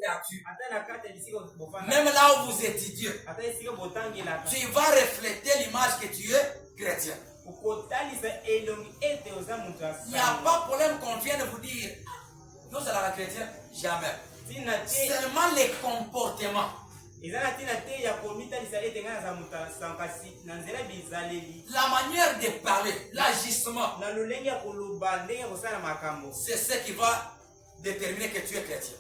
statut, même là où vous étudiez, tu vas refléter l'image que tu es chrétien. Il n'y a pas de problème qu'on vienne vous dire, nous sommes la chrétien, jamais. Seulement les comportements. La manière de parler, l'agissement, c'est ce qui va déterminer que tu es chrétien.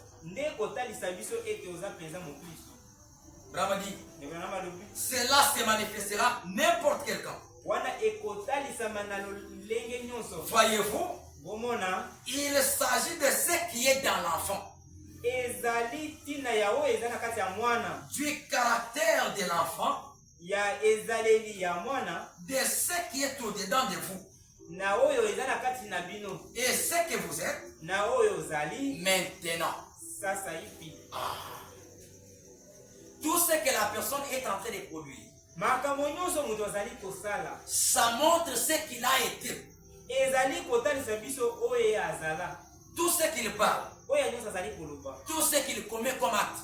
Cela se manifestera n'importe quel camp. Voyez-vous, il s'agit de ce qui est dans l'enfant. Du caractère de l'enfant, de ce qui est au-dedans de vous. Et ce que vous êtes maintenant. Tout ce que la personne est en train de produire, ça montre ce qu'il a été. Tout ce qu'il parle, tout ce qu'il commet comme acte,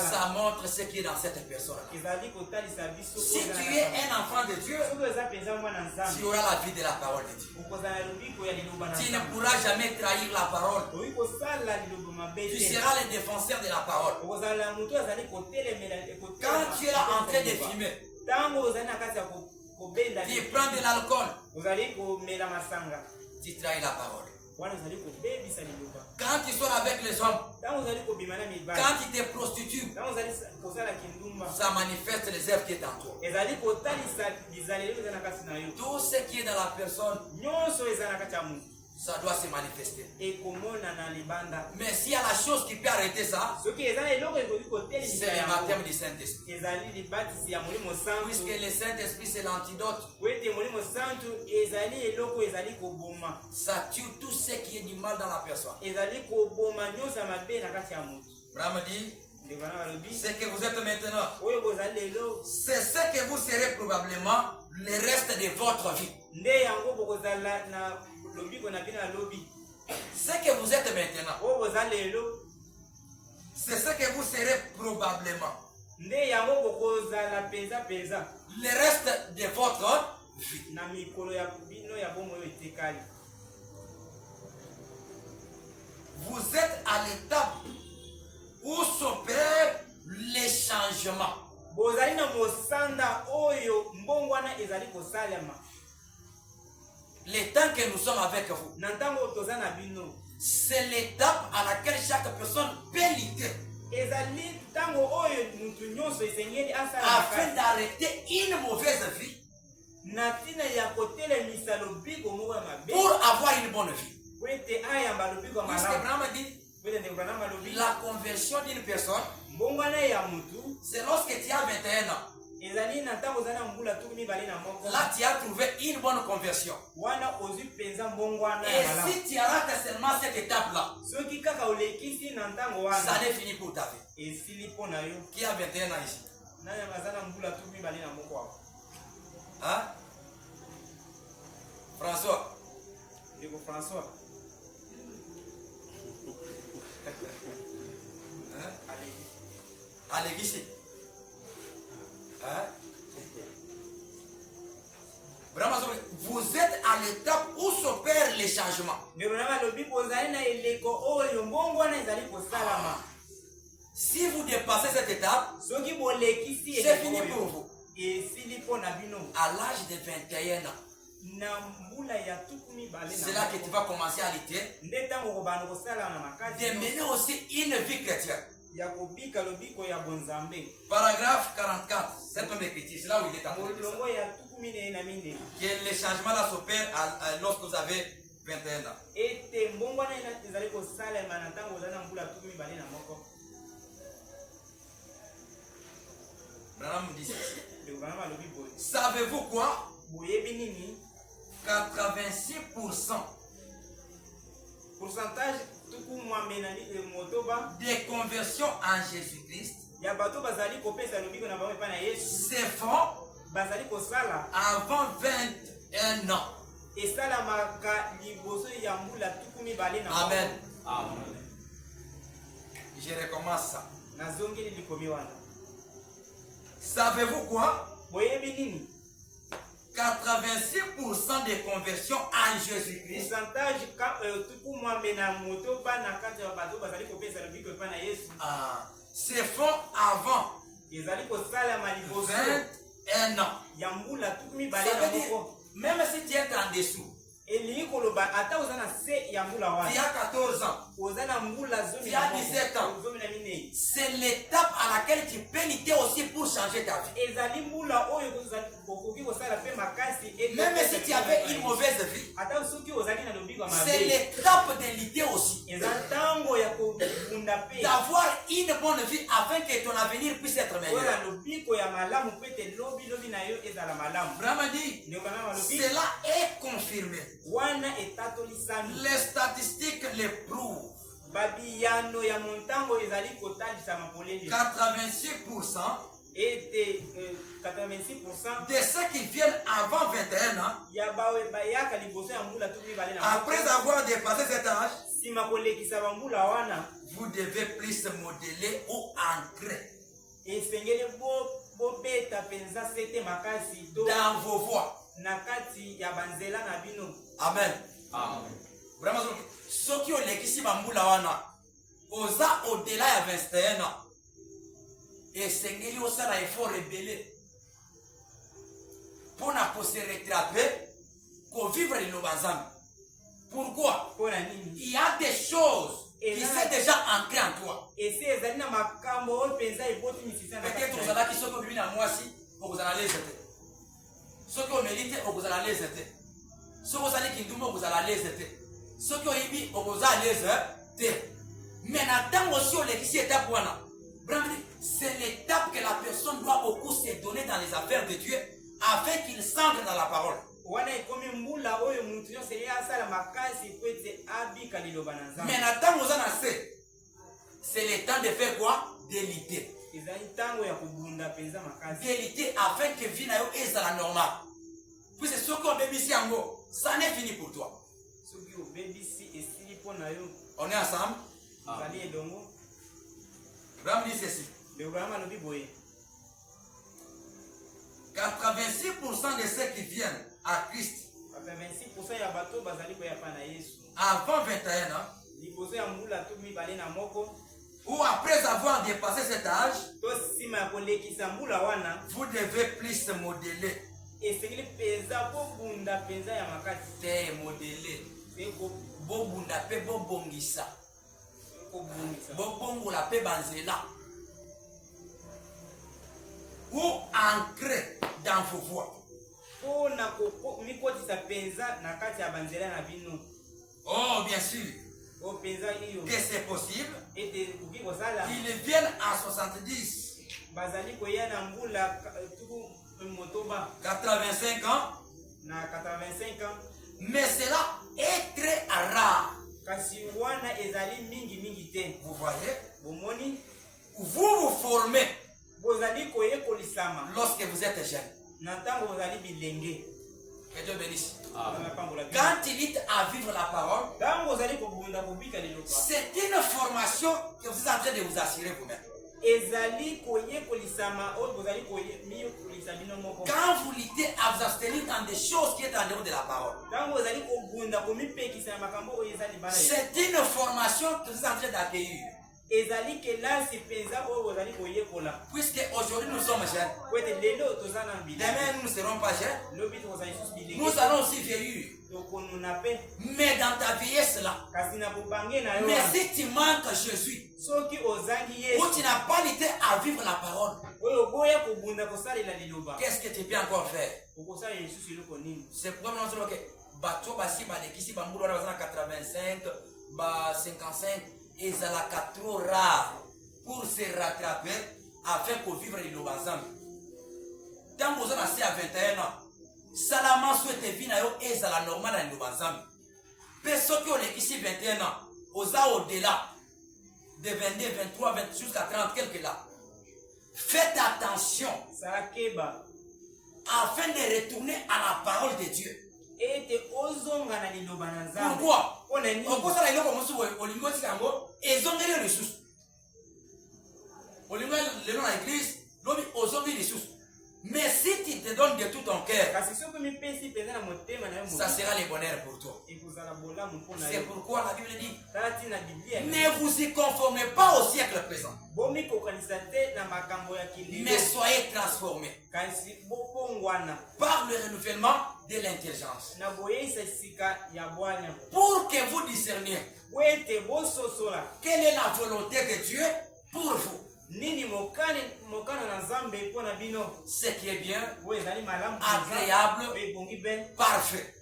ça montre ce qui est dans cette personne-là. Si tu es un enfant de Dieu, tu auras la vie de la parole de Dieu. Tu ne pourras jamais trahir la parole. Tu seras le défenseur de la parole. Quand tu es là en train de fumer, tu prends de l'alcool, tu trahis la parole. Quand tu sors avec les hommes, quand tu te prostitues, ça manifeste les œuvres qui est en toi. Tout ce qui est dans la personne, ça doit se manifester. Mais s'il y a la chose qui peut arrêter ça, c'est le baptême du Saint-Esprit. Puisque le Saint-Esprit c'est l'antidote. Ça tue tout ce qui est du mal dans la personne. Abraham dit, ce que vous êtes maintenant, c'est ce que vous serez probablement le reste de votre vie. Ce que vous êtes maintenant, c'est ce que vous serez probablement le reste de votre vie. Vous êtes à l'étape où s'opère les changements. Le temps que nous sommes avec vous, c'est l'étape à laquelle chaque personne peut lutter afin d'arrêter une mauvaise vie pour avoir une bonne vie. Puisque dit, la conversion d'une personne, c'est lorsque tu as 21 ans. Là, tu as trouvé une bonne conversion. Et si tu rates seulement cette étape-là, ça n'est fini pour ta vie. Qui a 21 ans ici? Hein? François. Hein? Allez, ici. Hein? Vraiment, vous êtes à l'étape où s'opèrent les changements. Si vous dépassez cette étape, c'est fini pour vous. À l'âge de 21 ans, c'est là que tu vas commencer à lutter, de mener aussi une vie chrétienne. Paragraphe 44, c'est un écriture, c'est là où il est en train de dire que les changements là s'opèrent lorsque vous avez 21 ans. Savez-vous quoi? 86% des conversions en Jésus-Christ se font avant 21 ans. Amen. Amen. Je recommence ça. Savez-vous quoi? 86% des conversions en Jésus-Christ se font avant 21 ans. Même si tu es en dessous, tu as 14 ans, tu as 17 ans, c'est l'étape à laquelle tu peux lutter aussi pour changer ta vie. Même si tu avais une mauvaise vie, c'est l'étape de lutter aussi. D'avoir une bonne vie afin que ton avenir puisse être meilleur. Vraiment dit, cela est confirmé. Les statistiques le prouvent. 86% de ceux qui viennent avant 21 ans, après avoir dépassé cet âge, vous devez plus modeler ou ancrer dans vos voies. Amen. Amen. Vraiment, ceux qui ont l'église bambula wana, osa au-delà de 21 ans, et sengeli osa na effort rebelle pour ne pas se rattraper, pour vivre les Lobazam. Pourquoi? Il y a des choses qui sont déjà ancrées en toi. Peut-être vous allez qui sont comme à moi si, vous allez les aider. Ceux qui ont mérité, vous allez les aider. Ceux qui ont qui vous allez les aider. Ceux qui ont émis, vous allez les aider. Mais attends aussi l'église étape wana. C'est l'étape que la personne doit beaucoup se donner dans les affaires de Dieu afin qu'il s'ancre dans la parole. Mais attends vous en assez. C'est le temps de faire quoi? D'éliter. D'éliter afin que vie na yo est à la normale. Puis c'est ce qu'on bébé ici en gros. Ça n'est fini pour toi. On est ensemble? Abraham dit ceci. 86% de ceux qui viennent à Christ avant 21 ans ou après avoir dépassé cet âge, vous devez plus modeler. Te modeler. Bobunda pe bobongisa. Bobongola pe banzela. Ou ancrer dans vos voies. Oh, bien sûr. Que c'est possible. Ils viennent à 70. 85 ans. Mais cela est très rare. Vous voyez? Vous vous formez lorsque vous êtes jeune. Que Dieu bénisse. Quand il est à vivre la parole, c'est une formation que vous êtes en train de vous assurer vous-même. Quand vous luttez à vous abstenir dans des choses qui sont en dehors de la parole, c'est une formation que vous êtes en train d'accueillir. Puisque aujourd'hui nous sommes jeunes, demain nous ne serons pas jeunes, nous allons aussi vieillir. Mais dans ta vieillesse là, mais si tu manques Jésus, ou tu n'as pas l'idée à vivre la parole, qu'est-ce que tu peux encore faire? C'est pourquoi nous disons que bateau basi balekisi bambulu wana bazana 85 ba 55 ezalaka trop rare pour se rattraper afin de vivre les lobazam. Tant que vous avez à 21 ans, Salama souhaite vivre et ça la normale à lobazam. Personne qui ont ici 21 ans, au-delà de 22, 23, 20 jusqu'à 30 quelques là. Faites attention afin de retourner à la parole de Dieu. Pourquoi? le nom de l'église, aujourd'hui les sous. Mais si tu te donnes de tout ton cœur, ça sera le bonheur pour toi. C'est pourquoi la Bible dit, ne vous y conformez pas au siècle présent, mais soyez transformés par le renouvellement de l'intelligence, pour que vous discerniez quelle est la volonté de Dieu pour vous. Ce qui est bien, agréable, parfait.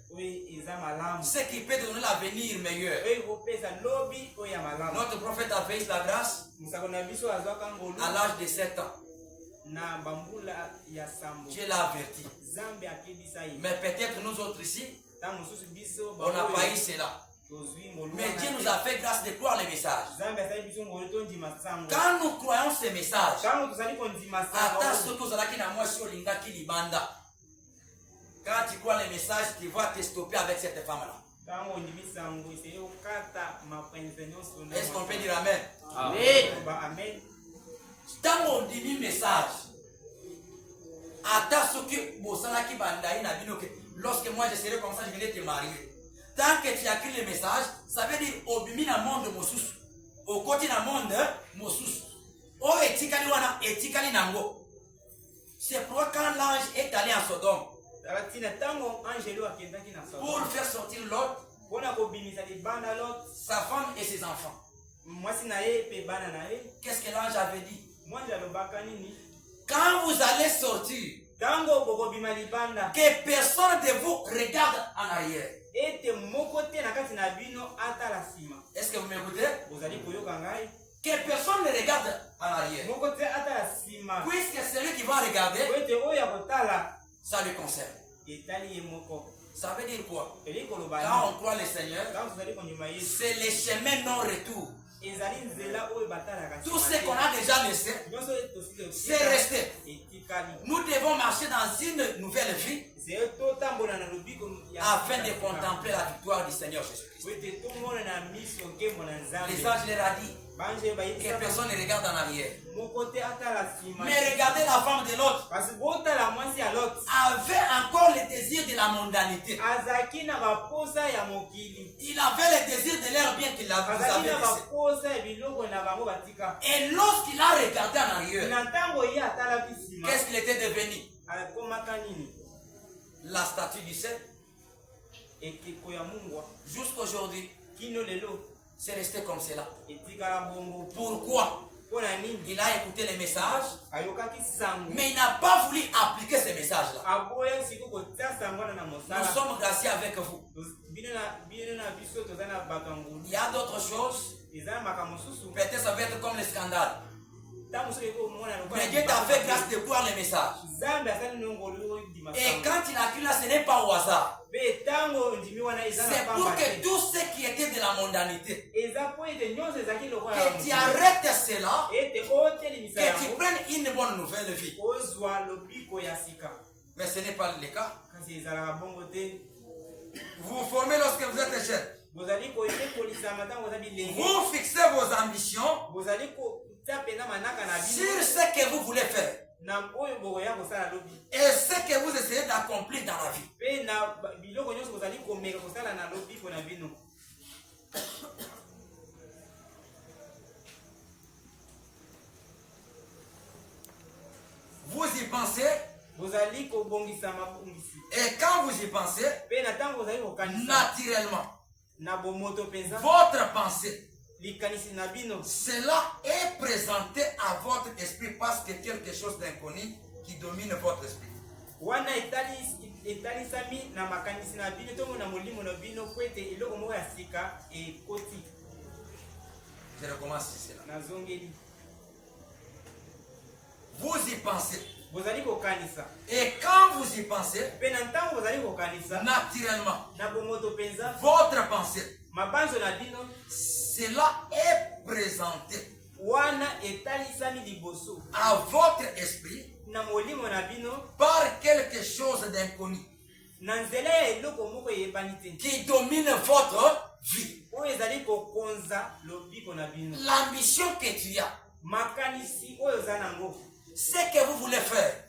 Ce qui peut donner l'avenir meilleur. Notre prophèt a fait la grâce à l'âge de 7 ans. Dieu l'a averti. Mais peut-être nous autres ici, on n'a pas eu cela. Mais Dieu nous a fait grâce de croire les messages. Quand nous croyons ces messages, quand tu crois les messages, tu vas te stopper avec cette femme-là. Est-ce qu'on peut dire Amen? Amen. Quand on dit le message, lorsque moi je serai comme ça, je vais te marier. Tant que tu as écrit le message, ça veut dire au bimi na monde mosus, au côté na monde mosus. O etikali wana etikali nango. C'est pourquoi quand l'ange est allé en Sodome, pour faire sortir Lot, sa femme et ses enfants, qu'est-ce que l'ange avait dit? Quand vous allez sortir, que personne de vous regarde en arrière. Est-ce que vous m'écoutez? Que personne ne regarde en arrière. Puisque celui qui va regarder, ça lui concerne. Ça veut dire quoi? Quand on croit le Seigneur, c'est le chemin non-retour. Tout ce qu'on a déjà laissé, c'est resté. Nous devons marcher dans une nouvelle vie afin de contempler la victoire du Seigneur Jésus-Christ. Les anges leur a dit que personne ne regarde en arrière. Mais regardez la femme de l'autre. Avait encore le désir de la mondanité. Il avait le désir de l'air bien qu'il avait laissé. Et lorsqu'il a regardé en arrière, qu'est-ce qu'il était devenu? La statue du ciel. Jusqu'aujourd'hui, c'est resté comme cela. Pourquoi? Il a écouté les messages, mais il n'a pas voulu appliquer ces messages-là. Nous sommes graciés avec vous. Il y a d'autres choses. Peut-être ça va être comme le scandale. Mais Dieu t'a fait grâce de croire les messages. Et quand il a cru là, ce n'est pas au hasard. C'est pour que tout ce qui était de la mondanité, que tu arrêtes cela, que tu prennes une bonne nouvelle vie. Mais ce n'est pas le cas. Vous vous formez lorsque vous êtes jeune. Vous fixez vos ambitions sur ce que vous voulez faire et ce que vous essayez d'accomplir dans la vie. Vous y pensez, et quand vous y pensez, naturellement, votre pensée, cela est présenté à votre esprit parce que quelque chose d'inconnu qui domine votre esprit. Je recommence cela. Vous y pensez. Et quand vous y pensez, naturellement, votre pensée, cela est présenté à votre esprit par quelque chose d'inconnu qui domine votre vie. L'ambition que tu as Ce que vous voulez faire.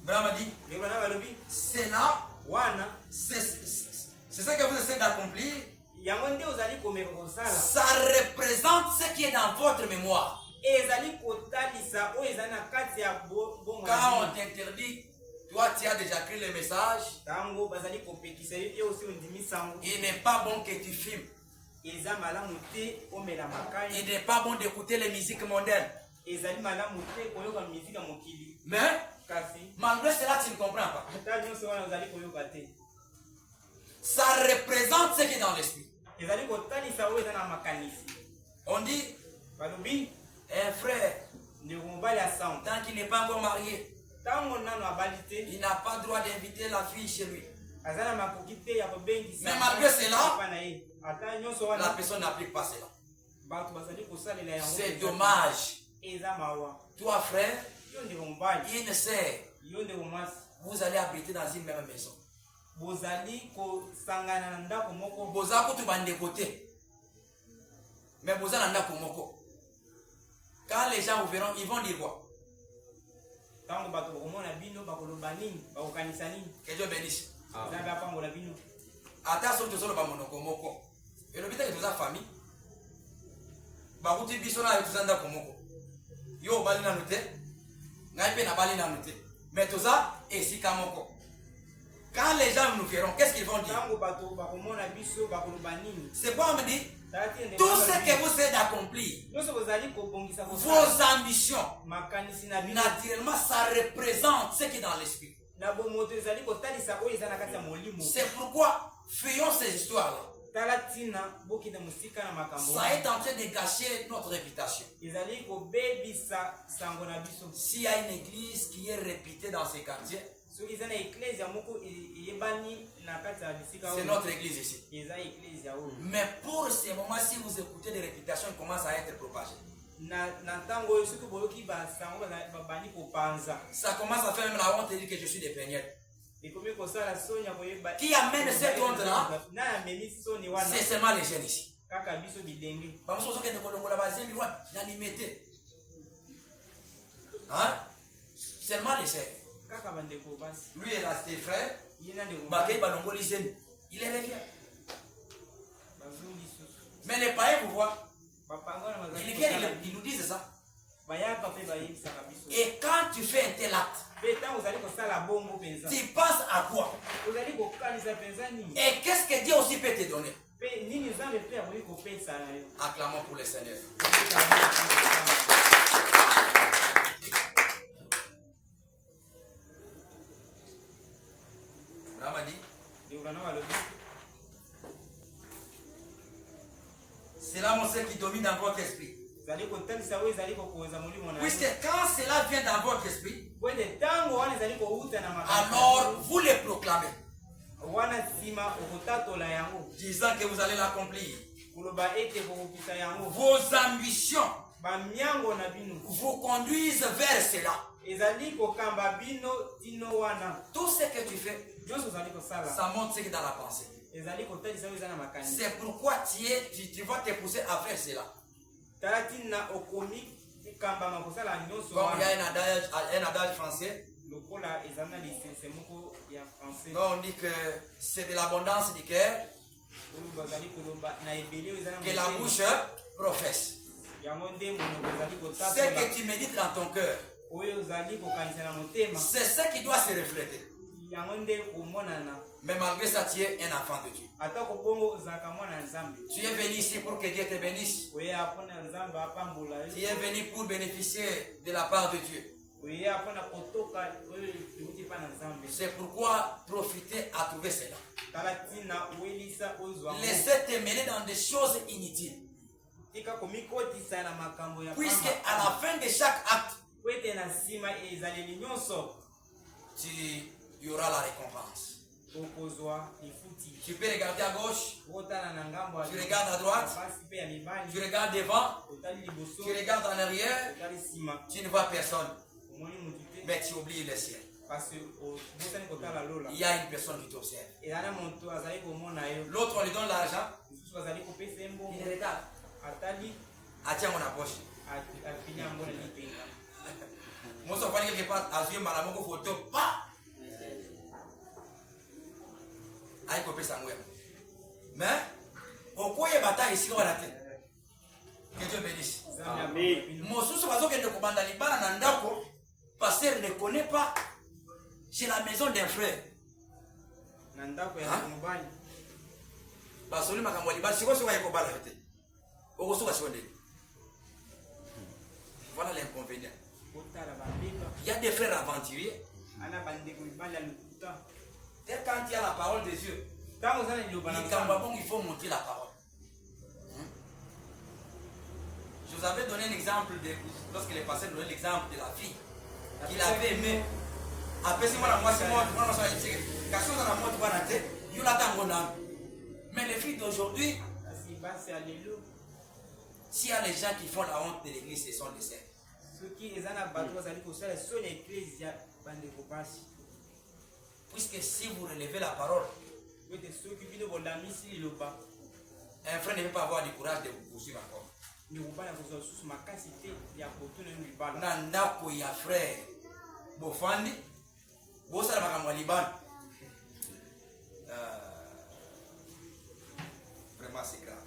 Brahma dit, c'est là, c'est ce que vous essayez d'accomplir. Ça représente ce qui est dans votre mémoire. Quand on t'interdit, toi tu as déjà écrit le message. Il n'est pas bon que tu filmes. Il n'est pas bon d'écouter les musiques mondaines. Mais malgré cela, tu ne comprends pas. Ça représente ce qui est dans l'esprit. On dit, un frère, tant qu'il n'est pas encore marié, il n'a pas le droit d'inviter la fille chez lui. Mais malgré cela, la personne n'applique pas cela. C'est dommage. Toi, frère, une sœur, vous allez habiter dans une même maison. Vous allez de côté. Mais vous allez quand les gens vous verront, ils vont dire quoi? Que Dieu bénisse. Attention, tu sors pas mon komoko. Et le but est que tu as famille. Bakuti bisona et tout ça komoko. Yo balina noté. Naipe na balina noté. Mais tout ça et si kamoko. Quand les gens nous verront, qu'est-ce qu'ils vont dire? C'est quoi on me dit? Tout ce que vous êtes d'accomplir, vos ambitions, naturellement, ça représente ce qui est dans l'esprit. C'est pourquoi faisons ces histoires-là. Ça est en train de gâcher notre réputation. S'il y a une église qui est réputée dans ces quartiers, c'est notre église ici. Mais pour ces moments, si vous écoutez des réputations, ils commencent à être propagées. Ça commence à faire même la honte de dire que je suis des peignets. Qui amène cette honte-là? C'est seulement les jeunes ici. Seulement les jeunes. Lui est là, ses frères. Il est revient. Mais les païens, vous voyez, ils nous disent ça. Et quand tu fais un tel acte, tu penses à quoi? Et qu'est-ce que Dieu aussi peut te donner? Acclamons pour le Seigneur. C'est là mon Seigneur qui domine dans votre esprit. Puisque quand cela vient dans votre esprit, alors vous les proclamez, disant que vous allez l'accomplir. Vos ambitions vous conduisent vers cela. Tout ce que tu fais, ça montre ce qui est dans la pensée. C'est pourquoi tu vas te pousser à faire cela. Comme il y a un adage français, on dit que c'est de l'abondance du cœur que la bouche professe. Ce que tu médites dans ton cœur, c'est ce qui doit se refléter. Mais malgré ça, tu es un enfant de Dieu. Tu es venu ici pour que Dieu te bénisse. Tu es venu pour bénéficier de la part de Dieu. C'est pourquoi profiter à trouver cela. Laissez te mêler dans des choses inutiles. Puisque à la fin de chaque acte, il y aura la récompense. Tu peux regarder à gauche, tu regardes à droite, tu regardes devant, tu regardes en arrière, tu ne vois personne. Mais tu oublies le ciel. Il y a une personne qui t'observe. L'autre, on lui donne l'argent, il regarde. Attends mon approche. Moi, ça va quelque part, à jouer ma photo, pas. Aïe, copé ça, mais, au quoi il y a bataille ici, on va la tête. Que Dieu bénisse. Mon sous, c'est que le commandant Liban, Nandako, pasteur ne connaît pas. C'est la maison d'un frère. Nandako, basoli makambo libala siko siko yeko bala yote okosuka shonde. Voilà l'inconvénient. Il y a des frères aventuriers et quand il y a la parole de Dieu il faut monter la parole. Je vous avais donné un exemple lorsque les pasteurs donnaient l'exemple de la fille qu'il avait aimé. Après c'est moi la moi c'est moi mais les filles d'aujourd'hui, s'il y a les gens qui font la honte de l'église, ce sont les saints. Puisque si vous relevez la parole, un frère ne peut pas avoir du courage de vous poursuivre encore. Nandako ya frère, Bofandi, Bosala Makamwa Liban. Vraiment c'est grave.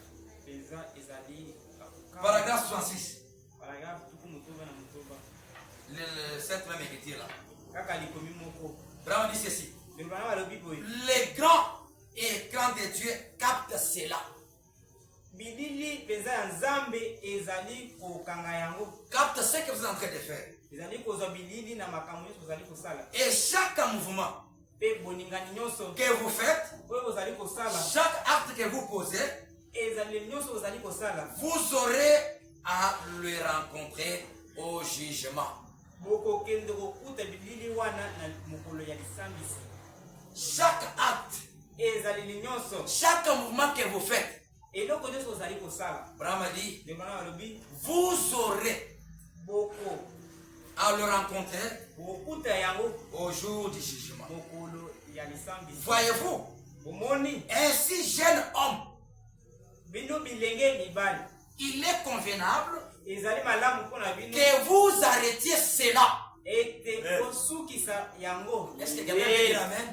Paragraphe 66. Le 7 même écriture là. Vraiment dit ceci. Les grands écrans de Dieu captent cela. Capte ce que vous êtes en train de faire. Et chaque mouvement que vous faites, chaque acte que vous posez, vous aurez à le rencontrer au jugement. Chaque acte, chaque mouvement que vous faites, Brahma dit, vous aurez à le rencontrer au jour du jugement. Voyez-vous, ainsi jeune homme, il est convenable que vous arrêtiez cela. Est-ce que quelqu'un peut dire amen?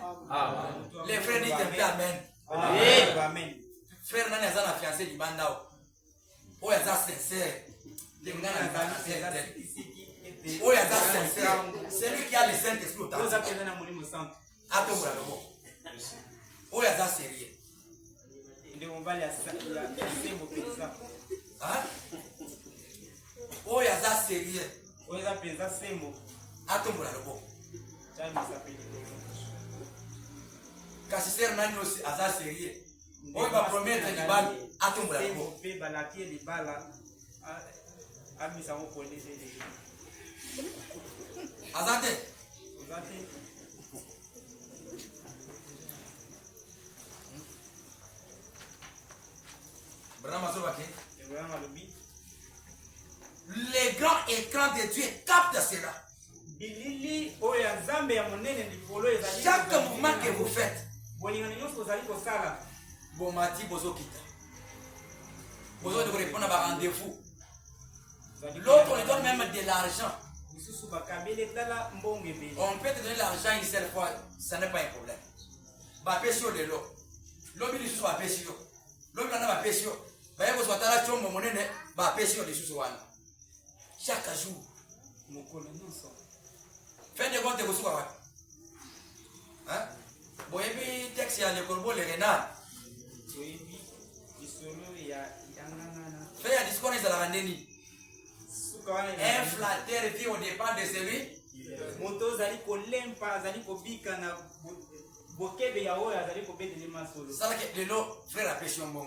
Les frères disent un peu amen. Frère Nani a fiancé du bandao. Oh, il y a sincère. Oh, il y a sincère. C'est lui qui a le Saint-Esprit. Attends, oh, il y a sérieux. Hein? Oh, il y a sérieux. Attends, quand c'est Nani aussi a sérieux. On va promettre les balles à ton bras. Azate. Les grands écrans de Dieu captent cela. Chaque mouvement que vous faites, bon mati bozo kita. Bozo de répondre à un rendez-vous. L'autre on lui donne même de l'argent. On peut te donner l'argent une seule fois, ça n'est pas un problème. Bapesio de l'eau. L'homme il sous bapesio. L'homme n'a pas bapesio. Bah vous soit là chombo monene bapesio de sous wana. Chaque jour. Fin de compte vous soit. Hein? Bon et puis texte il y a le corbeau le renard. Fais un discours à la rendez-vous. Un flatteur vit au départ de celui. Ça que le lot frère a pêché un bon.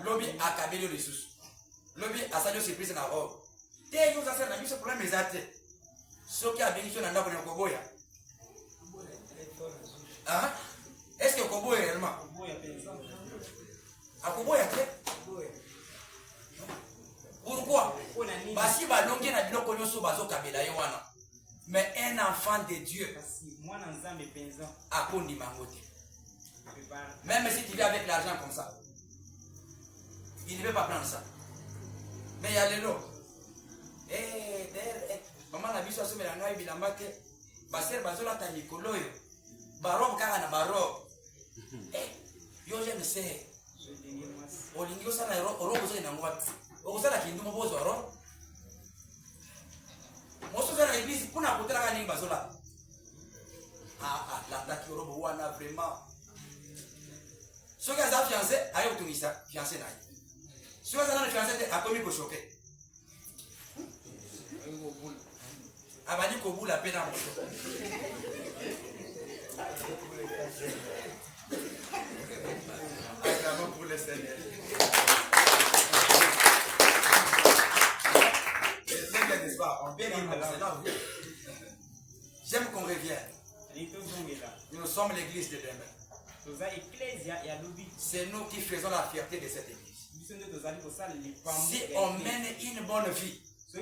Lobby a cabellé les sous. Lobby a salué surprise na robe. T'es nous a fait la mise problème exact. Ce qui a bénéficié dans la Koboya. Hein? Est-ce que Koboya est réellement? A Koboya quoi? Pourquoi? Parce qu'il va longuer na biloko nyoso bazo kabela yowana. Mais un enfant de Dieu a kondi mangote. Même si tu viens avec l'argent comme ça, il ne veut pas prendre ça. Mais il y a les lots. Et d'ailleurs, maman la biso asome la ngai bilamba te. Baser bazola ta mikolo yo. Barob kaka na barob. Yo je me sais. Olingi osala robo zo na ngwati. Okosala kindu mobozo ro. Moso za na église kuna kotela ka ningi bazola. La date robo wana vraiment. Soki aza fiancé, ayo kutungisa fiancé na ye. Soki aza na fiancé te akomi ko choquer. Abadi ko bula pe na moto. Acclamons pour le Seigneur. N'est-ce pas? On vient j'aime qu'on revienne. Nous sommes l'église de demain. C'est nous qui faisons la fierté de cette église. Si on mène une bonne vie, il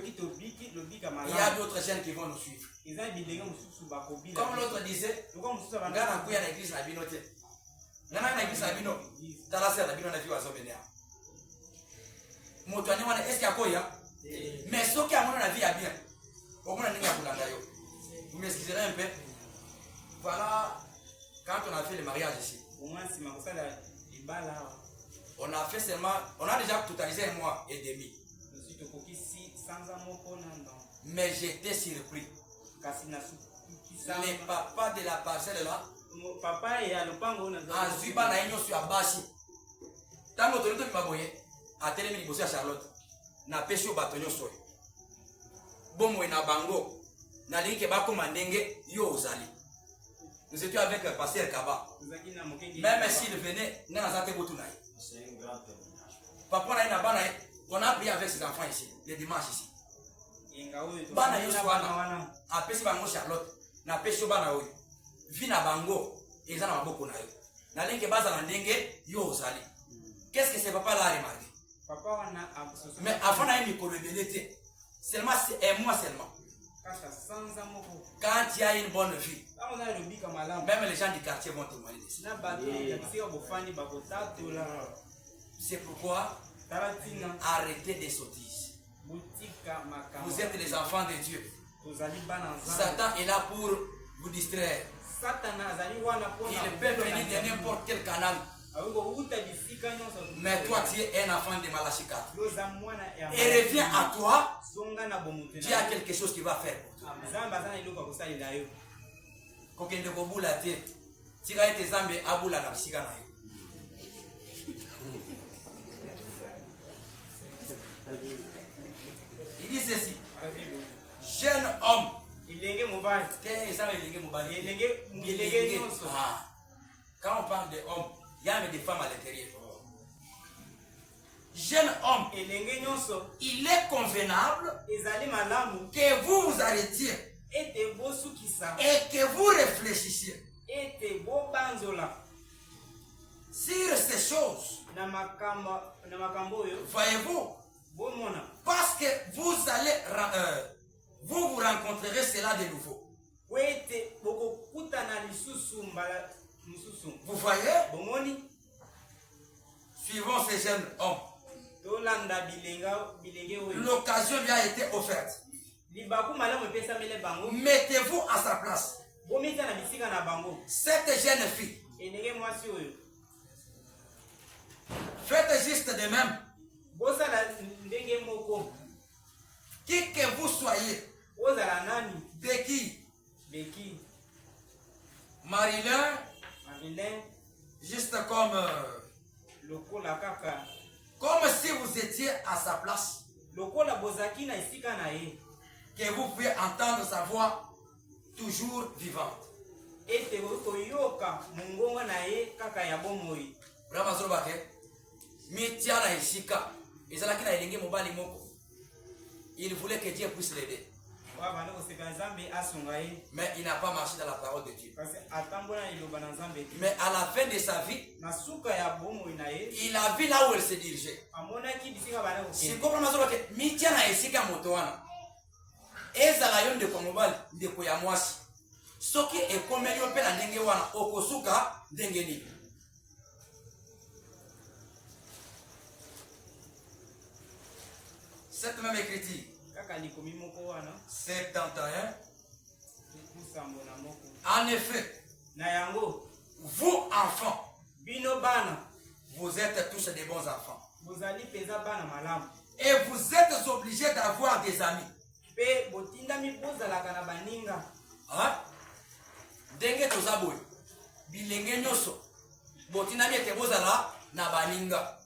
y a d'autres jeunes qui vont nous suivre. Comme l'autre disait, regarde à l'église la binote. L'église la binote. Dans la serre la binote, on a vu est-ce qu'il y a quoi? Mais ce qui a mon avis à bien, au moins vous m'excuserez un peu. Voilà, quand on a fait le mariage ici, on a fait seulement, on a déjà totalisé 1 mois et demi. Mais j'étais surpris. Les papas de la parcelle là, en Zuba na inyo sur Abashi. Tant que tu m'as boyé, à Télémini Bossia Charlotte, na pêché au bâtonnier soy. Bon, moi, na bango, na linke bako mandenge, yo ozali. Nous étions avec le pasteur Kaba. Même s'il venait, nous n'avons pas beaucoup. C'est un grand témoignage. Papa, on a prié avec ses enfants ici, les dimanches ici. Bana Yoswana, a pêché bango Charlotte, na pêché bana oyo. Vina bango, et ils en ont beaucoup. Na linke baza landenge, yo ozali. Qu'est-ce que ce papa là a remarqué? Mais avant d'aller me coloniser, seulement c'est 1 mois seulement. Quand il y a une bonne vie, même les gens du quartier vont témoigner de ça. C'est pourquoi arrêtez des sottises. Vous êtes les enfants de Dieu. Satan est là pour vous distraire. Il peut venir de n'importe quel canal. Mais toi tu es un enfant de Malachie 4. Et reviens à toi. Tu as quelque chose qui va faire pour toi. Il dit ceci. Jeune homme. Quand on parle d'homme, il y a des femmes à l'intérieur. Jeune homme, il est convenable que vous vous arrêtiez et que vous réfléchissiez sur ces choses. Voyez-vous, parce que vous allez vous rencontrerez cela de nouveau. Vous voyez? Suivons ces jeunes hommes. L'occasion lui a été offerte. Mettez-vous à sa place. Cette jeune fille, faites juste de même. Qui que vous soyez, de qui? Marilyn, juste comme si vous étiez à sa place, que vous pouvez entendre sa voix toujours vivante. Il voulait que Dieu puisse l'aider. Mais il n'a pas marché dans la parole de Dieu. Mais à la fin de sa vie, il a vu là où elle se dirigeait. Si vous comprenez, Mitiana et Sika Motoana, Ezalayon de Komobal, de Koyamwasi, Soki et Komelio Pela Nengewana, Okosuka, Dengeni. Cette même écriture. 71. En effet, vous enfants, vous êtes tous des bons enfants. Et vous êtes obligés d'avoir des amis. Hein? Denge tozaboy. Bilenge nyoso. Botinami ete bozala na baninga.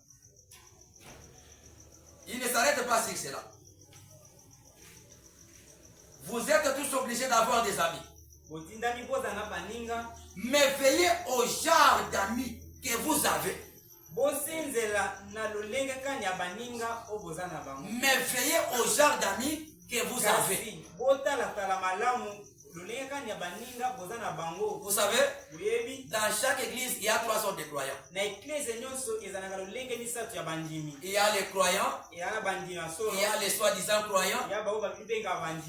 Il ne s'arrête pas sur cela. Vous êtes tous obligés d'avoir des amis. Mais veillez au genre d'amis que vous avez. Mais veillez au genre d'amis que vous avez. Vous savez, dans chaque église, il y a 3 sortes de croyants. Il y a les croyants, il y a les soi-disant croyants,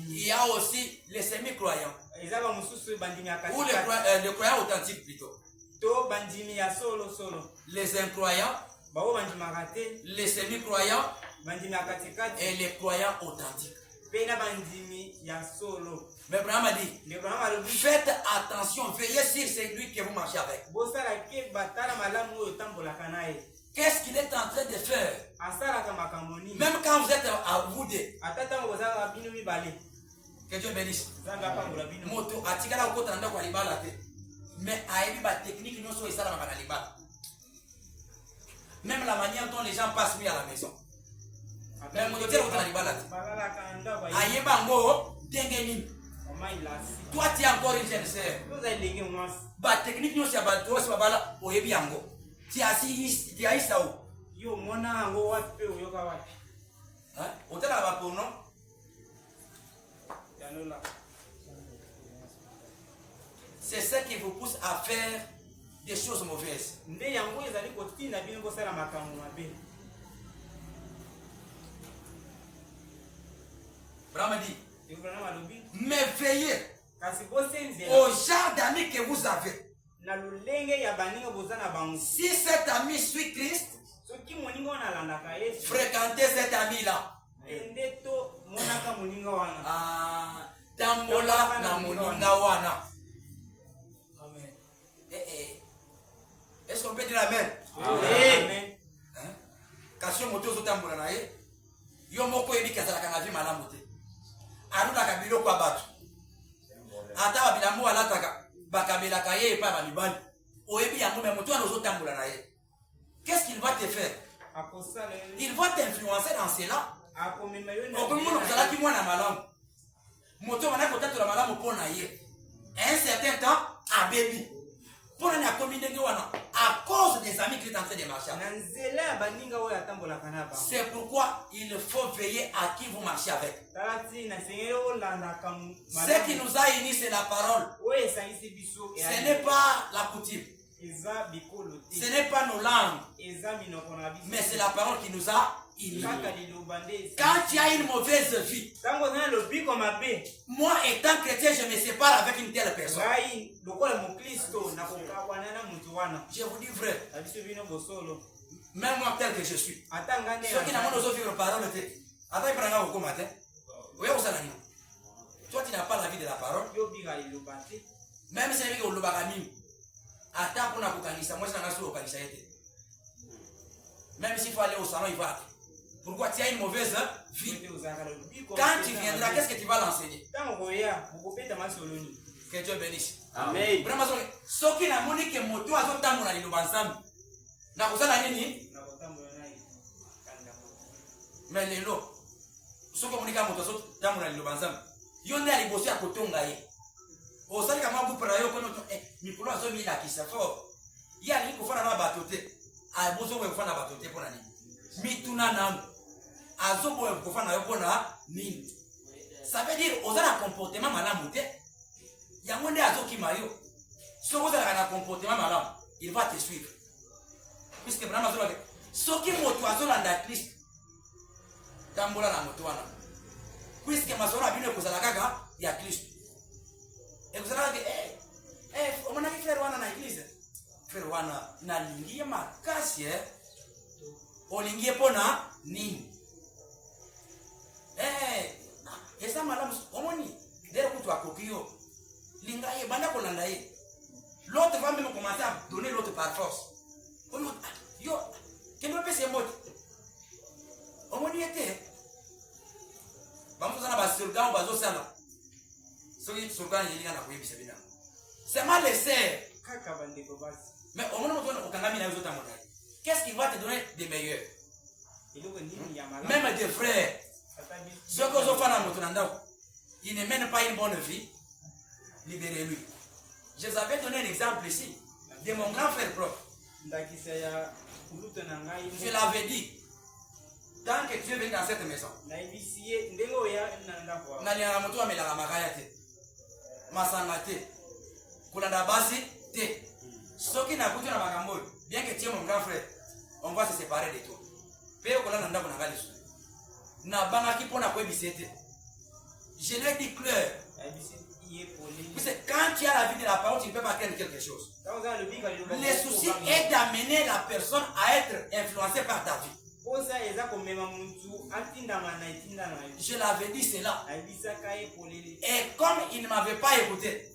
il y a aussi les semi-croyants. Ou les croyants authentiques plutôt. Les incroyants, les semi-croyants et les croyants authentiques. Mais Abraham a dit, faites attention, veillez sur celui que vous marchez avec. Qu'est-ce qu'il est en train de faire? Même quand vous êtes à vous deux. Que Dieu bénisse. Mais technique, même la manière dont les gens passent à la maison. Toi, tu es encore une jeune sœur. La technique, nous, c'est tu as assis ça où? C'est ça qui vous pousse à faire des choses mauvaises. Abraham dit, mais veillez au genre d'amis que vous avez. Si cet ami suit Christ, fréquentez cet ami-là. Tambola na moninga wana. Amen. Est-ce qu'on peut dire amen? Amen. Kasi moto zo tambola na ye. Yo moko yebi kazala kana vi malamu te. Aruna kabilo kwa batu. Ata babilamu alataka bakabela kaye pa ba mibali. Oyebi yango me moto anozo tambola na ye. Qu'est-ce qu'il va te faire? Il va t'influencer dans cela. Okomona kuzala ki mwana malamu. Moto wana kotatola malamu pona ye. Un certain temps a baby. Pour un à cause des amis qui sont en train de marcher. C'est pourquoi il faut veiller à qui vous marchez avec. Ce qui nous a unis, c'est la parole. Ce n'est pas la coutume. Ce n'est pas nos langues. Mais c'est la parole qui nous a unis. Quand tu as une mauvaise vie, moi étant chrétien, je me sépare avec une telle personne. Je vous dis vrai. Même moi tel que je suis. Ceux qui n'ont pas vivre parole, toi tu n'as pas la vie de la parole. Même si c'est le bagami. Attends pour moi je suis même s'il faut aller au salon, il va. Pourquoi tu as une mauvaise vie? Quand tu viendras, qu'est-ce que tu vas l'enseigner? Que Dieu bénisse. Amen. Ce qui n'a moni que moto a son temps dans ensemble. Na kozala nini? Mais les lots. Ce que monika moto so temps dans ensemble. Yo ne ali bosi akotonga ye. O sali kama bu para yo kono mikolo azo mi la kisafo. Ya ni kufana na batote. A bozo we kufana batote pona nini? Mituna nam. Azo bo kufana yo pona nini? Ça veut dire ozala comportement malamu te. Yamonde azo kimayo. Si vous avez un comportement malade, il va te suivre. Puisque vraiment, ce qui moto dans Christ, tambola na moto wana. Puisque masora bino kozala kaka ya Christ. Et vous allez dire, on a fait wana na église. Faire wana na lingie makasi olingie pona nini? Okio. Lingaye, banda kolandaye. L'autre va même commencer à donner l'autre par force. Yo, qu'est-ce que c'est mot? On m'a dit était. Vamos à la sur on va au salon. C'est mal laissé. Mais au moment où on a mis la autres, qu'est-ce qui va te donner des meilleurs? Même des frères. Ceux qui ont fait la moto, ils ne mènent pas une bonne vie. Libérez-lui. Je vous avais donné un exemple ici de mon grand frère propre. Je l'avais dit. Tant que tu es venu dans cette maison, bien que tu es mon grand frère, on va se séparer de toi. Je lui ai dit clair. Quand tu as la vie de la parole, tu ne peux pas craindre quelque chose. Le souci est d'amener la personne à être influencée par ta vie. Je l'avais dit cela. Et comme il ne m'avait pas écouté,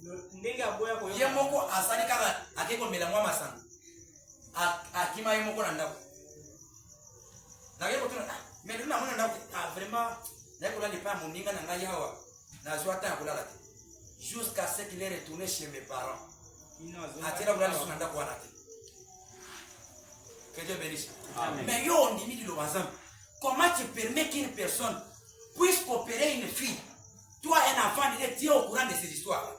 jusqu'à ce qu'il est retourné chez mes parents. Que Dieu bénisse. Mais yo, on dit comment tu permets qu'une personne puisse coopérer une fille? Toi, un enfant, tu es au courant de ces histoires.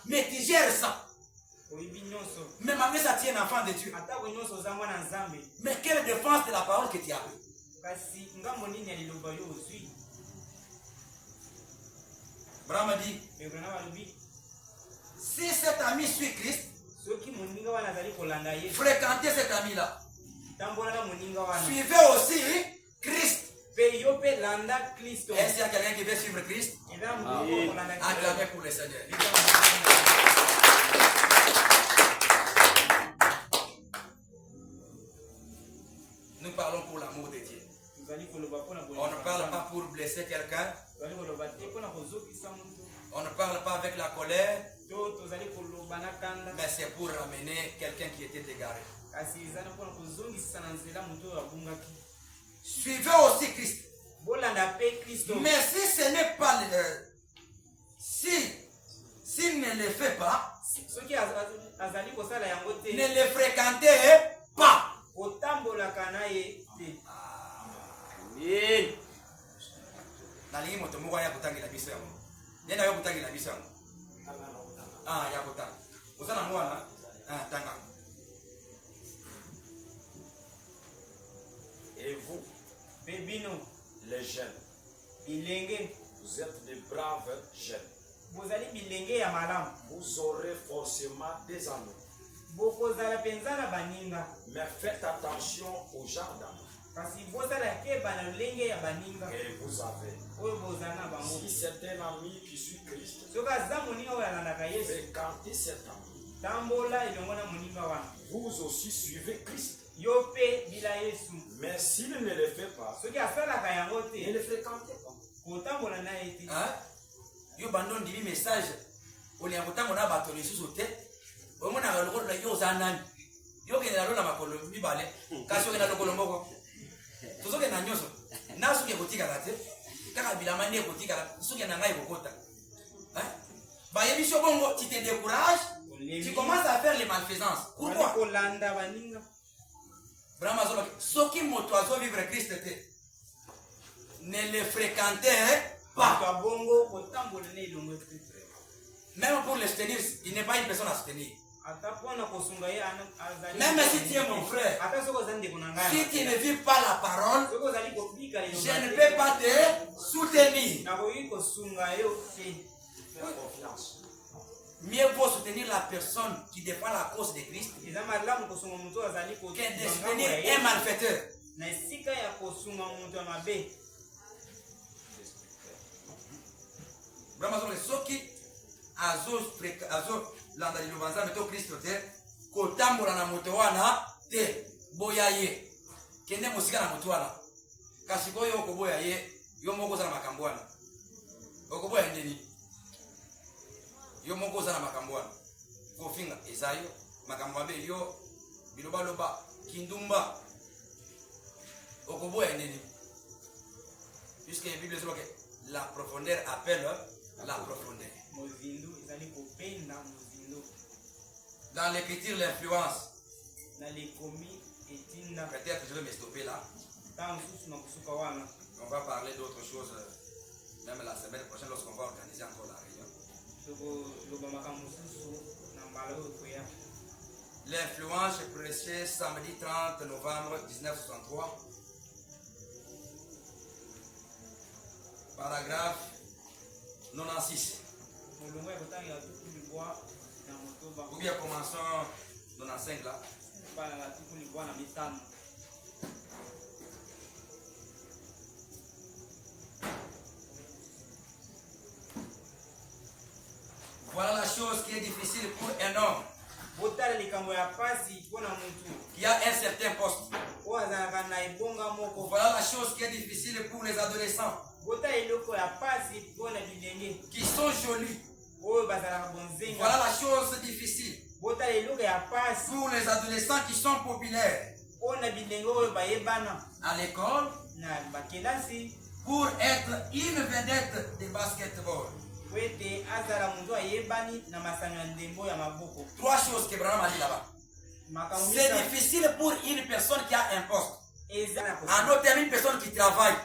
Mais tu gères ça. Mais malgré ça, tu es un enfant de Dieu. Mais quelle défense de la parole que tu as? Brahma dit, si cet ami suit Christ, fréquentez cet ami-là. Suivez aussi Christ. Est-ce qu'il y a quelqu'un qui veut suivre Christ? Acclamez pour le Seigneur. Nous parlons pour l'amour de Dieu. On ne parle pas pour blesser quelqu'un. On ne parle pas avec la colère. Mais c'est pour ramener quelqu'un qui était égaré. Suivez aussi Christ. Mais si ce n'est pas s'il ne le fait pas, ne le fréquentez pas. Et vous, les jeunes, vous êtes des braves jeunes. Vous aurez forcément des amis. Mais faites attention aux gens d'amis. Et vous avez. Si c'est un ami qui suit Christ, fréquentez cet ami. Vous aussi suivez Christ. Mais s'il ne le fait pas, ne le fréquentez pas. Yo bandon dit message. On y a autant on a battu les sous-sautés. Au moins, on a le rôle de yo zanan. Yo qui est là, on a ma colombe, balai. Casso qui est là, le colombo. Tout ce qui est dans nyoso. Na su qui est boutique à la tête. Car il a mané boutique à la tête. Su qui est dans naïve au côté. Bah, il y a mis sur bongo, tu te décourages. Tu commences à faire les malfaisances. Pourquoi? Brahma Zola, ce qui m'autoise vivre Christ, ne le fréquentez pas. Même pour le soutenir, il n'est pas une personne à soutenir. Même si tu es mon frère, si tu ne vis pas la parole, je ne peux pas te soutenir. Mieux vaut soutenir la personne qui défend la cause de Christ que de soutenir un malfaiteur. Vraiment, ceux qui azo landa lilubanza meto Kristo te kotambola na moto wana te boya ye kende mosika na moto wana kasi koyo okoboya ye yo moko za na makambo wana okoboya ndeni yo moko za na makambo wana kofinga ezayo makambo mabe yo biloba loba kindumba okoboya ndeni puisque la Bible dit que la profondeur appelle la profondeur. Dans l'écriture, l'influence. Peut-être je vais me stopper là. On va parler d'autres choses, même la semaine prochaine lorsqu'on va organiser encore la réunion. L'influence est prêchée samedi 30 novembre 1963. Paragraphe 96. Ou bien commençons 95 là. Voilà la chose qui est difficile pour un homme qui a un certain poste. Voilà la chose qui est difficile pour les adolescents qui sont jolis. Voilà la chose difficile pour les adolescents qui sont populaires à l'école pour être une vedette de basketball. Trois choses que Branham a dit là-bas. C'est difficile pour une personne qui a un poste. En d'autres termes, une personne qui travaille,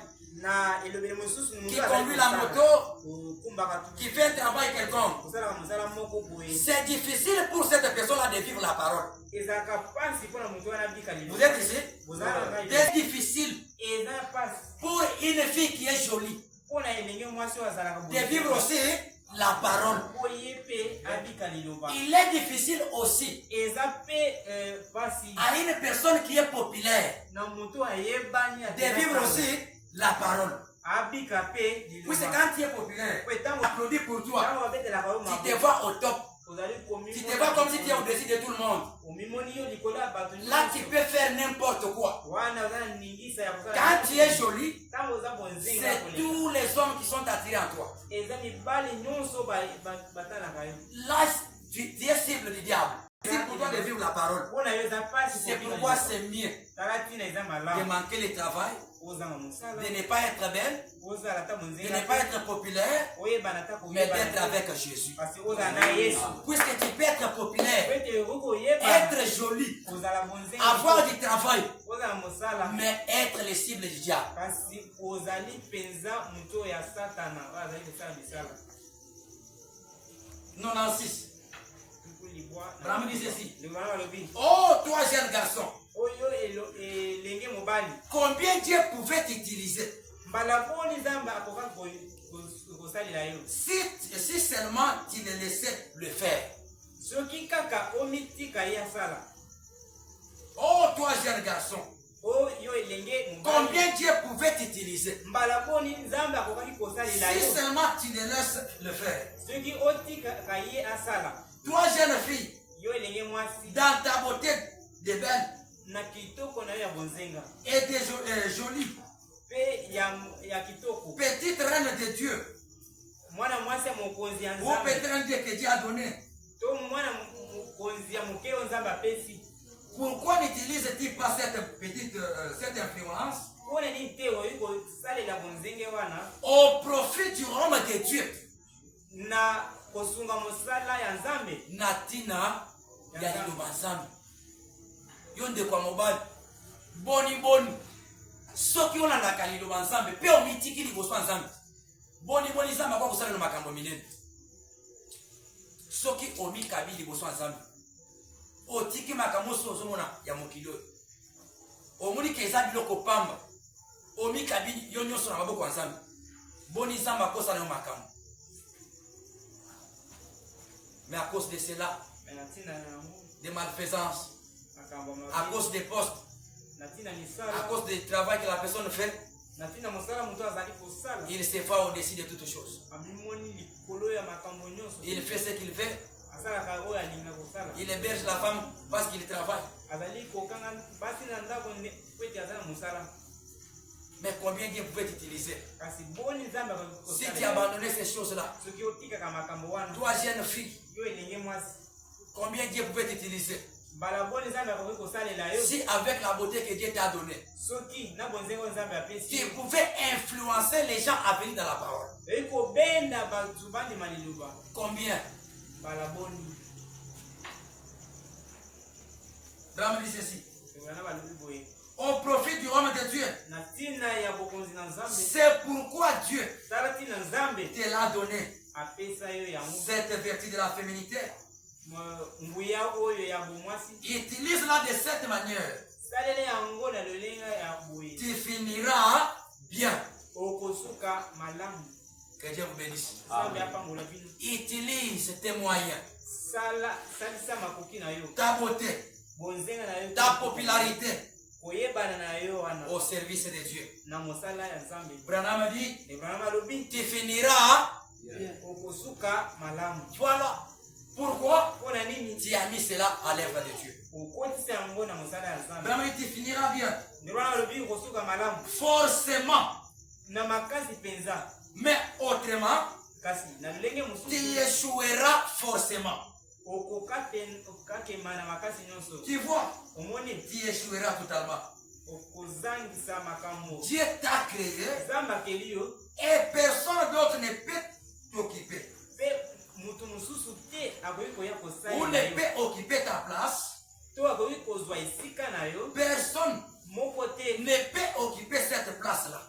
qui conduit la moto, qui fait un travail quelconque. C'est difficile pour cette personne-là de vivre la parole. Vous êtes ici? C'est difficile pour une fille qui est jolie de vivre aussi la parole. Il est difficile aussi à une personne qui est populaire de vivre aussi la parole. Oui, c'est quand tu es populaire, on applaudit pour toi. Tu te vois au top. Tu te vois comme si tu es au-dessus de tout le monde. Là, tu peux faire n'importe quoi. Quand tu es joli, c'est tous les hommes qui sont attirés en toi. Là, tu es cible du diable. C'est pour toi de vivre la parole. C'est pourquoi c'est mieux de manquer le travail, de ne pas être belle, de ne pas être populaire, mais d'être avec Jésus. Puisque tu peux être populaire, être joli, avoir du travail, mais être les cibles du diable. 96. Brahma dit ceci. Oh, toi jeune garçon, combien Dieu pouvait t'utiliser si seulement tu le laissais le faire. Oh, toi jeune garçon, combien Dieu pouvait t'utiliser si seulement tu le laisses le faire. Toi jeune fille, dans ta beauté de belle et de jolie, petite reine de Dieu, ou petite reine que Dieu a donné, pourquoi n'utilises-tu pas cette influence au profit du royaume de Dieu? Natina ya lilobanzambe yonde kwa mobali boni soki olandaka lilobanzambe pe omitiki liboso ya nzambe boni nzambe akwa kosala na makambo minene. Soki omikabi liboso ya nzambe otiki makambo so ozomona ya mokili oyo omoni ke eza biloko pamba omikabi yo nyonso na maboko ya nzambe boni nzambe akosala yo makambo. Mais à cause de cela, des malfaisances, à cause des postes, à cause du travail que la personne fait, il se fait au-dessus de toutes choses. Il fait ce qu'il fait. Il héberge la femme parce qu'il travaille. Mais combien Dieu pouvait t'utiliser? Si tu abandonnais ces choses-là, toi jeune fille, combien Dieu pouvait t'utiliser? Si avec la beauté que Dieu t'a donnée, tu pouvais influencer les gens à venir dans la parole. Combien? Brahma dit ceci. Au profit du royaume de Dieu. C'est pourquoi Dieu te l'a donné. Cette vertu de la féminité. Utilise-la de cette manière. Tu finiras bien. Que Dieu vous bénisse. Utilise tes moyens. Ta beauté. Ta popularité. Au service de Dieu. Branham dit, tu finiras bien. Voilà. Pourquoi tu as mis cela à l'œuvre de Dieu. Branham dit, tu finiras bien. Forcément. Mais autrement, tu échoueras forcément. Tu vois, tu échoueras totalement. Dieu t'a créé et personne d'autre ne peut t'occuper. Ou ne peut occuper ta place. Personne ne peut occuper cette place-là.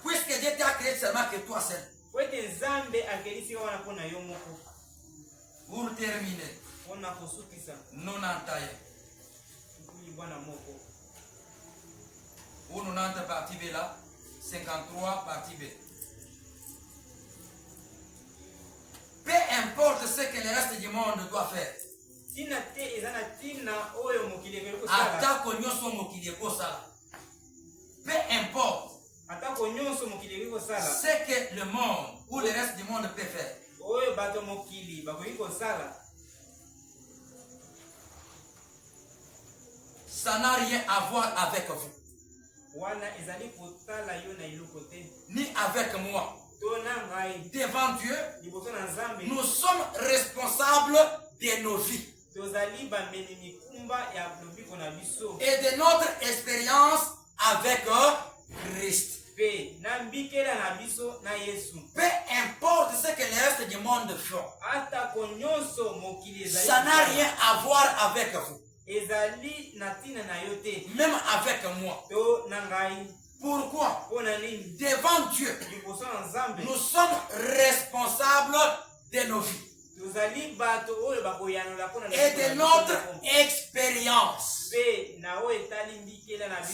Puisque Dieu t'a créé seulement que toi seul. Pour terminer, non entaille. Ou nous n'entendons partie B là, 53 partie B. Peu importe ce que le reste du monde doit faire. Peu importe ce que le monde ou le reste du monde peut faire. Ça n'a rien à voir avec vous. Ni avec moi. Devant Dieu, nous sommes responsables de nos vies et de notre expérience avec Christ. Peu importe ce que le reste du monde fait, ça n'a rien à voir avec vous. Même avec moi. Pourquoi? Devant Dieu, nous sommes responsables de nos vies et de notre expérience.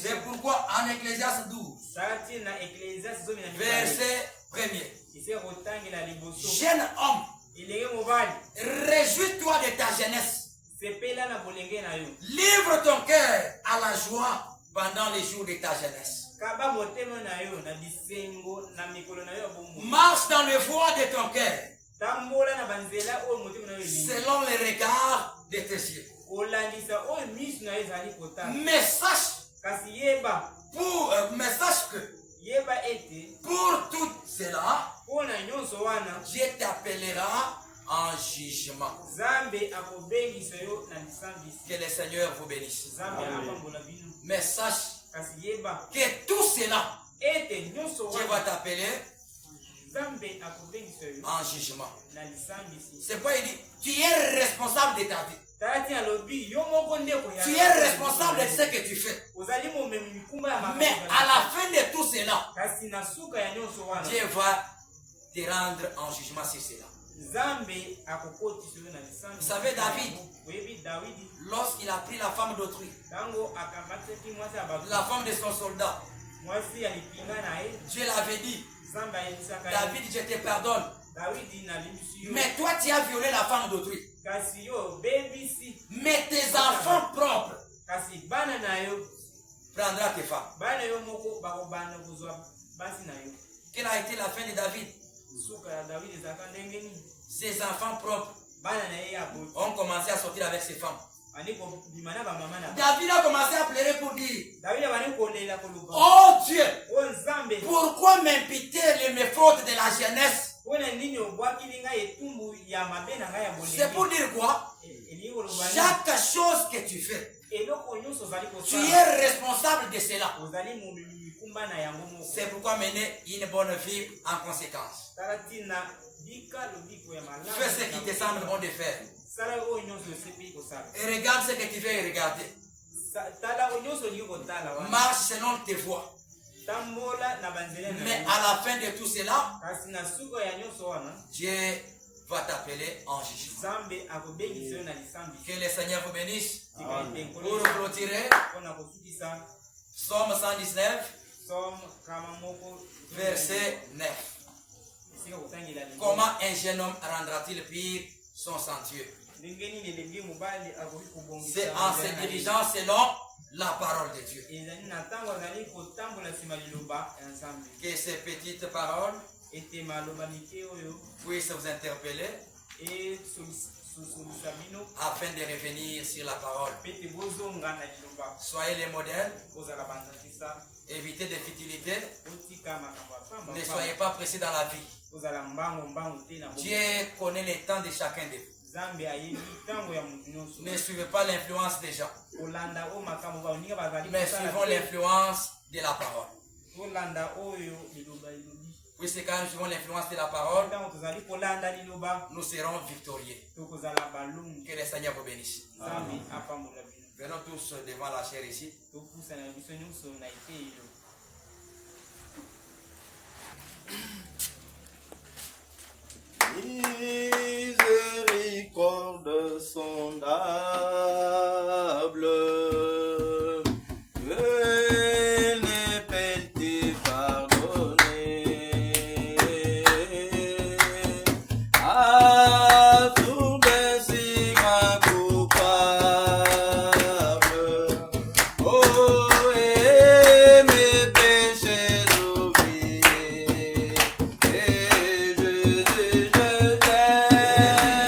C'est pourquoi en Ecclésiaste 12, verset 1er, jeune homme, réjouis-toi de ta jeunesse. Livre ton cœur à la joie pendant les jours de ta jeunesse. Marche dans les voies de ton cœur selon les regards de tes yeux. Mais sache que pour tout cela, Dieu t'appellera en jugement. Que le Seigneur vous bénisse. Mais sache que tout cela, Dieu va t'appeler en jugement. C'est quoi il dit? Tu es responsable de ta vie. Tu es responsable de ce que tu fais. Mais à la fin de tout cela, Dieu va te rendre en jugement sur cela. Vous savez, David, lorsqu'il a pris la femme d'autrui, la femme de son soldat, Dieu l'avait dit, David, je te pardonne. Mais toi, tu as violé la femme d'autrui. Mais tes enfants propres prendra tes femmes. Quelle a été la fin de David? Ses enfants propres ont commencé à sortir avec ses femmes. David a commencé à pleurer pour dire: oh Dieu, pourquoi m'imputer les méfautes de la jeunesse? C'est pour dire quoi? Chaque chose que tu fais, tu es responsable de cela. C'est pourquoi mener une bonne vie en conséquence. Fais ce qui te semble bon de faire. Et regarde ce que tu veux regarder. Marche selon tes voies. Mais à la fin de tout cela, Dieu va t'appeler en jugement. Que le Seigneur vous bénisse. Pour clôturer, Psaume 119, verset 9. Comment un jeune homme rendra-t-il pire son sentier? C'est en se dirigeant selon la parole de Dieu. Que ces petites paroles puissent vous interpeller afin de revenir sur la parole. Soyez les modèles. Évitez des futilités. Ne soyez pas pressés dans la vie. Dieu connaît les temps de chacun de vous. Ne suivez pas l'influence des gens, mais suivons l'influence de la parole. Puisque quand nous suivons l'influence de la parole, nous serons victorieux. Que le Seigneur vous bénisse. Venons tous devant la chair ici. Miséricorde sondable, que ne peut-il pardonner à tout si ma coupable? Oh, et mes péchés oubliés, et Jésus, je t'aime.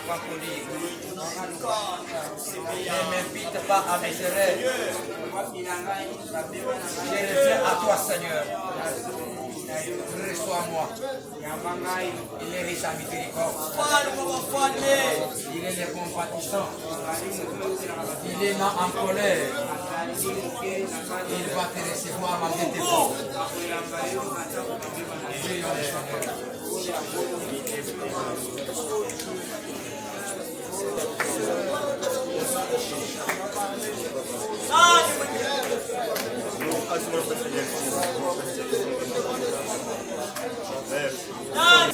Ne m'invite pas à mes erreurs. Je reviens à toi, Seigneur. Reçois-moi. Il est riche en miséricorde. Il est le compatissant. Il est lent en colère. Il va te recevoir malgré tes fautes. Prions le Seigneur. Ah,